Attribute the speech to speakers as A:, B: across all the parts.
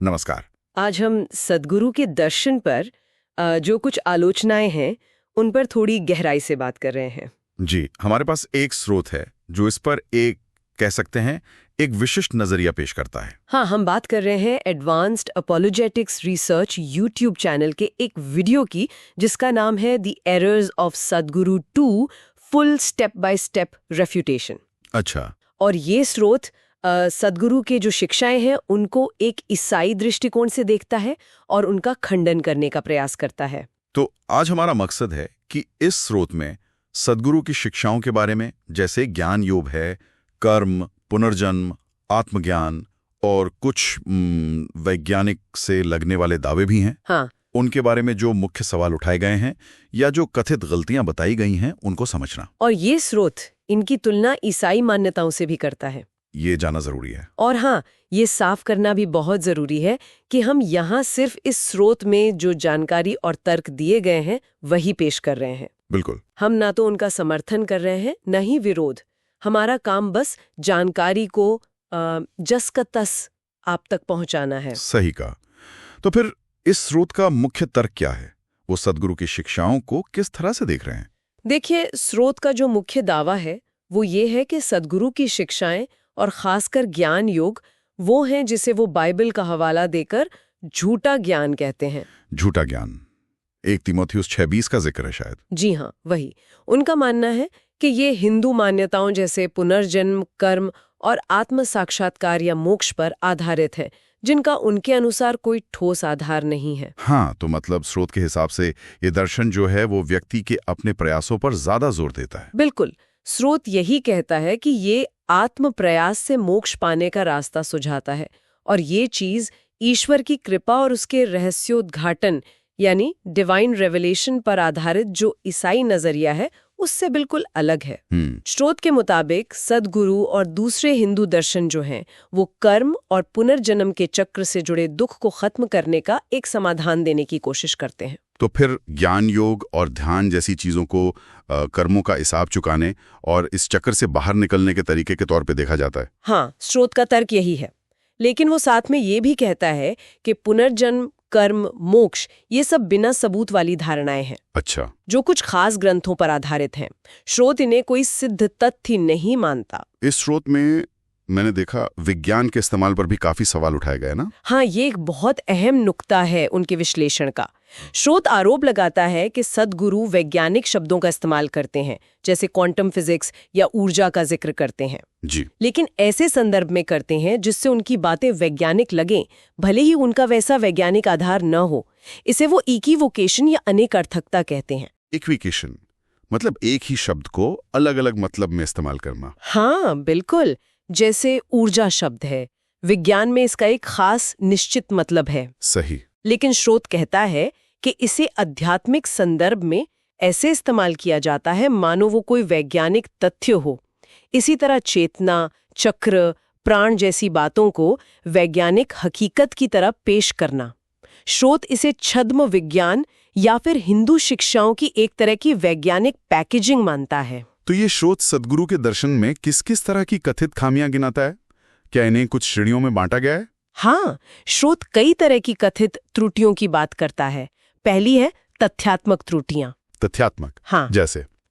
A: नमस्कार।
B: आज हम सद्गुरु के दर्शन पर जो कुछ आलोचनाएं हैं उन पर थोड़ी गहराई से बात कर रहे हैं।
A: जी, हमारे पास एक स्रोत है जो इस पर कह सकते हैं एक विशिष्ट नजरिया पेश करता है।
B: हाँ, हम बात कर रहे हैं advanced apologetics research YouTube channel के एक वीडियो की, जिसका नाम है the errors of Sadhguru 2 full step by step refutation.
A: अच्छा।
B: और ये स्रोत सद्गुरु के जो शिक्षाएं हैं उनको एक ईसाई दृष्टिकोण से देखता है और उनका खंडन करने का प्रयास करता है।
A: तो आज हमारा मकसद है कि इस स्रोत में सद्गुरु की शिक्षाओं के बारे में, जैसे ज्ञान योग है, कर्म, पुनर्जन्म, आत्मज्ञान और कुछ वैज्ञानिक से लगने वाले दावे भी हैं।
B: हाँ,
A: उनके बारे में जो मुख्य सवाल उठाए गए हैं या जो कथित गलतियां बताई गई हैं उनको समझना।
B: और ये स्रोत इनकी तुलना ईसाई मान्यताओं से भी करता है।
A: ये जाना जरूरी है।
B: और हाँ, ये साफ करना भी बहुत जरूरी है कि हम यहाँ सिर्फ इस स्रोत में जो जानकारी और तर्क दिए गए हैं वही पेश कर रहे हैं।
A: बिल्कुल।
B: हम ना तो उनका समर्थन कर रहे हैं, न ही विरोध। हमारा काम बस जानकारी को जस का तस आप तक पहुंचाना है।
A: सही कहा। तो फिर इस स्रोत का मुख्य तर्क क्या है? वो सद्गुरु की शिक्षाओं को किस तरह से देख रहे हैं?
B: देखिए, स्रोत का जो मुख्य दावा है वो ये है कि सद्गुरु की शिक्षाएं और खासकर ज्ञान योग वो हैं जिसे वो बाइबल का हवाला देकर झूठा ज्ञान कहते हैं।
A: झूठा ज्ञान 1 तीमुथियुस 6:20 का जिक्र है शायद।
B: जी हाँ, वही। उनका मानना है कि ये हिंदू मान्यताओं जैसे पुनर्जन्म, कर्म और आत्म साक्षात्कार या मोक्ष पर आधारित है, जिनका उनके अनुसार कोई ठोस आधार नहीं है।
A: हाँ, तो मतलब स्रोत के हिसाब से ये दर्शन जो है वो व्यक्ति के अपने प्रयासों पर ज्यादा जोर देता है।
B: बिल्कुल। स्रोत यही कहता है कि ये आत्म प्रयास से मोक्ष पाने का रास्ता सुझाता है, और ये चीज ईश्वर की कृपा और उसके रहस्योद्घाटन यानी डिवाइन रेवलेशन पर आधारित जो ईसाई नजरिया है उससे बिल्कुल अलग है। स्रोत के मुताबिक सद्गुरु और दूसरे हिंदू दर्शन जो हैं वो कर्म और पुनर्जन्म के चक्र से जुड़े दुख को खत्म करने का एक समाधान देने की कोशिश करते हैं।
A: तो फिर ज्ञान योग और ध्यान जैसी चीजों को कर्मों का हिसाब चुकाने और इस चक्कर से बाहर निकलने के तरीके के तौर पे देखा जाता है।
B: हाँ, स्रोत का तर्क यही है। लेकिन वो साथ में ये भी कहता है कि पुनर्जन्म, कर्म, मोक्ष ये सब बिना सबूत वाली धारणाएं हैं।
A: अच्छा।
B: जो कुछ खास ग्रंथों पर आधारित हैं। स्रोत इन्हें कोई सिद्ध तथ्य नहीं मानता।
A: इस स्रोत में मैंने देखा विज्ञान के इस्तेमाल पर भी काफी सवाल उठाए गए ना।
B: हाँ, ये एक बहुत अहम नुक्ता है उनके विश्लेषण का। स्रोत आरोप लगाता है कि सद्गुरु वैज्ञानिक शब्दों का इस्तेमाल करते हैं, जैसे क्वांटम फिजिक्स या ऊर्जा का जिक्र करते हैं।
A: जी।
B: लेकिन ऐसे संदर्भ में करते हैं जिससे उनकी बातें वैज्ञानिक लगें, भले ही उनका वैसा वैज्ञानिक आधार न हो। इसे वो इक्विवोकेशन या अनेक अर्थकता कहते हैं।
A: इक्विवोकेशन मतलब एक ही शब्द को अलग अलग मतलब में इस्तेमाल करना।
B: हाँ, बिल्कुल। जैसे ऊर्जा शब्द है, विज्ञान में इसका एक खास निश्चित मतलब है।
A: सही।
B: लेकिन स्रोत कहता है कि इसे आध्यात्मिक संदर्भ में ऐसे इस्तेमाल किया जाता है मानो वो कोई वैज्ञानिक तथ्य हो। इसी तरह चेतना, चक्र, प्राण जैसी बातों को वैज्ञानिक हकीकत की तरह पेश करना। स्रोत इसे छद्म विज्ञान या फिर हिंदू शिक्षाओं की एक तरह की वैज्ञानिक पैकेजिंग मानता है।
A: तो ये स्रोत सद्गुरु के दर्शन में किस किस तरह की कथित खामियां गिनाता है? क्या इन्हें कुछ श्रेणियों में बांटा गया है?
B: हाँ, स्रोत कई तरह की कथित त्रुटियों की बात करता है। पहली है तथ्यात्मक त्रुटियां।
A: तथ्यात्मक?
B: हाँ,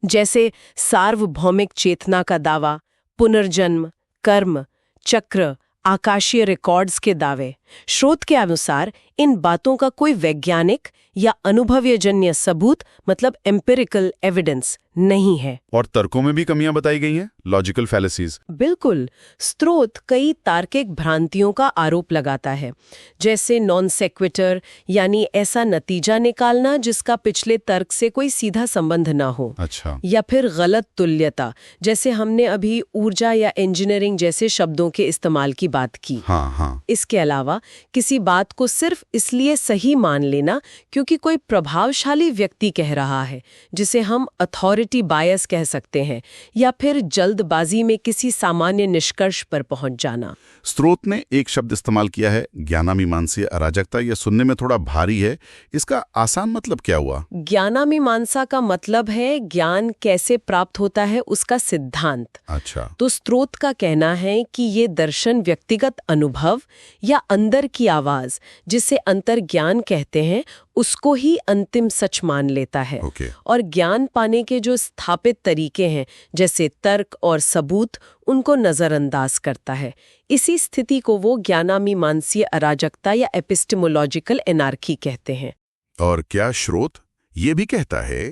A: जैसे
B: सार्वभौमिक चेतना का दावा, पुनर्जन्म, कर्म, चक्र, आकाशीय रिकॉर्ड्स के दावे। स्रोत के अनुसार इन बातों का कोई वैज्ञानिक या अनुभवजन्य सबूत मतलब एम्पिरिकल एविडेंस नहीं है।
A: और तर्कों में भी कमियां बताई गई हैं, लॉजिकल फैलेसीज।
B: बिल्कुल। स्रोत कई तार्किक भ्रांतियों का आरोप लगाता है, जैसे नॉन सेक्विटर यानी ऐसा नतीजा निकालना जिसका पिछले तर्क से कोई सीधा संबंध ना हो।
A: अच्छा।
B: या फिर गलत तुल्यता, जैसे हमने अभी ऊर्जा या इंजीनियरिंग जैसे शब्दों के इस्तेमाल की बात की।
A: हाँ।
B: इसके अलावा किसी बात को सिर्फ इसलिए सही मान लेना क्योंकि कोई प्रभावशाली व्यक्ति कह रहा है, जिसे हम अथॉरिटी अथॉरिटी बायस कह सकते हैं, या फिर जल्दबाजी में किसी सामान्य निष्कर्ष पर पहुंच जाना।
A: स्रोत ने एक शब्द इस्तेमाल किया है, ज्ञानामीमांसीय अराजकता। यह सुनने में थोड़ा भारी है, इसका आसान मतलब क्या हुआ?
B: ज्ञानामीमांसा का मतलब है ज्ञान कैसे प्राप्त होता है उसका सिद्धांत।
A: अच्छा।
B: तो स्रोत का कहना है कि ये दर्शन व्यक्तिगत अनुभव या अंदर की आवाज, जिसे अंतर्ज्ञान कहते हैं, उसको ही अंतिम सच मान लेता है। और ज्ञान पाने के जो स्थापित तरीके हैं, जैसे तर्क और सबूत, उनको नजरअंदाज करता है। इसी स्थिति को वो ज्ञानामीमांसीय अराजकता या एपिस्टेमोलॉजिकल एनार्की कहते हैं।
A: और क्या स्रोत ये भी कहता है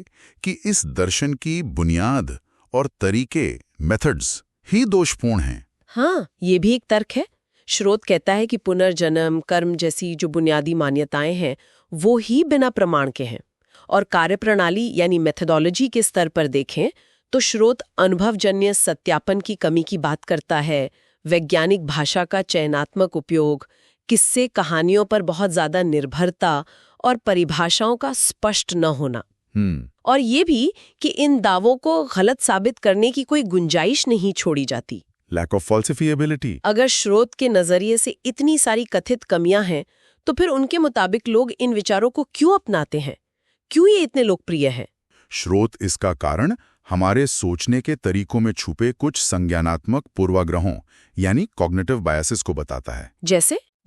A: कि इस दर्शन की बुनियाद और तरीके, मेथड्स ही दोषपूर्ण हैं?
B: हाँ, ये भी एक तर्क है। स्रोत कहता है कि पुनर्जन्म, कर्म जैसी जो बुनियादी मान्यताएं हैं, वो ही बिना प्रमाण के हैं। और कार्यप्रणाली यानी मेथोडोलॉजी के स्तर पर देखें तो स्रोत अनुभवजन्य सत्यापन की कमी की बात करता है, वैज्ञानिक भाषा का चयनात्मक उपयोग, किस्से कहानियों पर बहुत ज्यादा निर्भरता और परिभाषाओं का स्पष्ट न होना। और ये भी कि इन दावों को गलत साबित करने की कोई गुंजाइश नहीं छोड़ी जाती।
A: Lack of falsifiability.
B: अगर स्रोत के नजरिए से इतनी सारी कथित कमियां हैं, तो फिर उनके मुताबिक लोग इन विचारों को क्यों अपनाते हैं? क्यों ये इतने लोकप्रिय हैं?
A: स्रोत इसका कारण हमारे सोचने के तरीकों में छुपे कुछ संज्ञानात्मक पूर्वाग्रहों यानी कॉग्निटिव बायसेस को बताता है।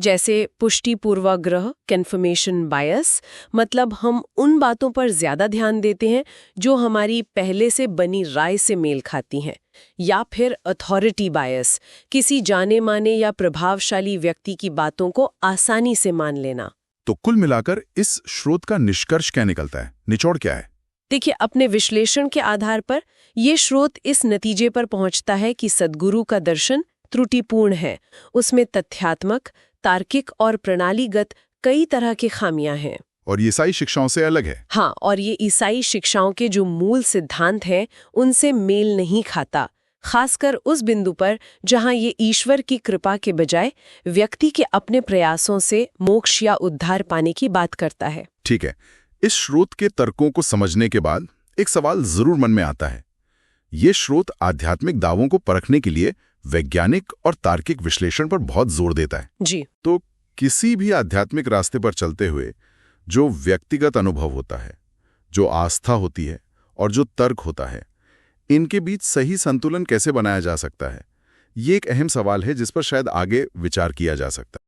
B: जैसे पुष्टि पूर्वाग्रह, कन्फर्मेशन बायस, मतलब हम उन बातों पर ज्यादा ध्यान देते हैं जो हमारी पहले से बनी राय से मेल खाती हैं। या फिर अथॉरिटी बायस, किसी जाने माने या प्रभावशाली व्यक्ति की बातों को आसानी से मान लेना।
A: तो कुल मिलाकर इस स्रोत का निष्कर्ष क्या निकलता है? निचोड़ क्या है?
B: देखिए, अपने विश्लेषण के आधार पर ये स्रोत इस नतीजे पर पहुंचता है कि सद्गुरु का दर्शन त्रुटिपूर्ण है। उसमें तथ्यात्मक, तार्किक और प्रणालीगत कई तरह की खामियां हैं।
A: और ये ईसाई शिक्षाओं से अलग है।
B: हाँ, और ये ईसाई शिक्षाओं के जो मूल सिद्धांत हैं, उनसे मेल नहीं खाता, खासकर उस बिंदु पर जहां ये ईश्वर की कृपा के बजाय व्यक्ति के अपने प्रयासों से मोक्ष या उद्धार पाने की बात करता है।
A: ठीक है, इस स्रोत के तर्कों को समझने के बाद एक सवाल जरूर मन में आता है। ये स्रोत आध्यात्मिक दावों को परखने के लिए वैज्ञानिक और तार्किक विश्लेषण पर बहुत जोर देता है।
B: जी।
A: तो किसी भी आध्यात्मिक रास्ते पर चलते हुए जो व्यक्तिगत अनुभव होता है, जो आस्था होती है और जो तर्क होता है, इनके बीच सही संतुलन कैसे बनाया जा सकता है? ये एक अहम सवाल है जिस पर शायद आगे विचार किया जा सकता है।